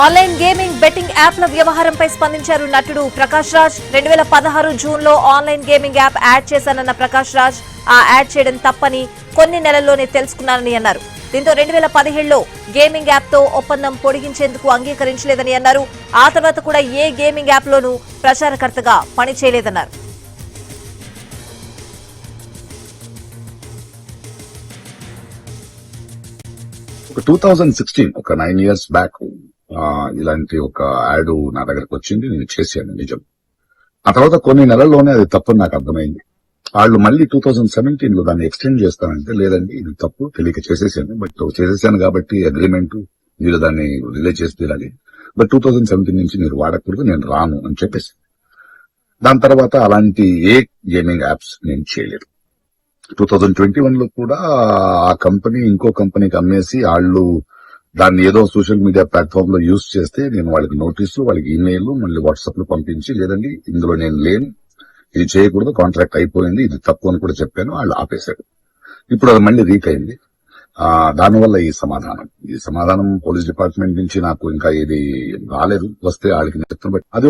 Online gaming betting యాప్ల వ్యవహారంపై స్పందించారు నటుడు ప్రకాష్ రాజ్. 2016 జూన్లో ఆన్లైన్ గేమింగ్ యాప్ యాడ్ చేశానన్న ప్రకాష్ రాజ్ ఆ యాడ్ చేయడం తప్పని కొన్ని నెలల్లోనే తెలుసుకున్నానని అన్నారు. దీంతో 2017లో గేమింగ్ యాప్ తో ఒప్పందం పొడిగించేందుకు అంగీకరించలేదని అన్నారు. ఆ తర్వాత కూడా ఏ గేమింగ్ యాప్ లోనూ ప్రచారకర్తగా పనిచేయలేదన్నారు. ఒక 2016 ఒక 9 years బ్యాక్ ఇలాంటి ఒక యాడ్ నా దగ్గరకు వచ్చింది. నేను చేశాను నిజం. ఆ తర్వాత కొన్ని నెలల్లోనే అది తప్పని నాకు అర్థమైంది. వాళ్ళు మళ్ళీ 2017 లో దాన్ని ఎక్స్టెండ్ చేస్తానంటే లేదండి ఇది తప్పు తెలియక చేసేసాను. బట్ చేసేసాను కాబట్టి అగ్రిమెంట్ మీరు దాన్ని రిలే చేసి తీరాలి. బట్ 2017 నుంచి మీరు వాడకూడదు, నేను రాను అని చెప్పేసి దాని తర్వాత అలాంటి ఏ గేమింగ్ యాప్స్ నేను చేయలేదు. 2021 లో కూడా ఆ కంపెనీ ఇంకో కంపెనీకి అమ్మేసి వాళ్ళు దాన్ని ఏదో సోషల్ మీడియా ప్లాట్ఫామ్ లో యూజ్ చేస్తే నేను వాళ్ళకి నోటీసులు, వాళ్ళకి ఈమెయిల్, మళ్ళీ వాట్సాప్ లో పంపించి లేదండి ఇందులో నేను లేను, ఇది చేయకూడదు, కాంట్రాక్ట్ అయిపోయింది, ఇది తప్పు అని కూడా చెప్పాను. వాళ్ళు ఆపేశాడు. ఇప్పుడు అది మళ్ళీ రీక్ అయింది. దానివల్ల ఈ సమాధానం పోలీస్ డిపార్ట్మెంట్ నుంచి నాకు ఇంకా ఇది రాలేదు. వస్తే వాళ్ళకి చెప్తాను. బట్ అది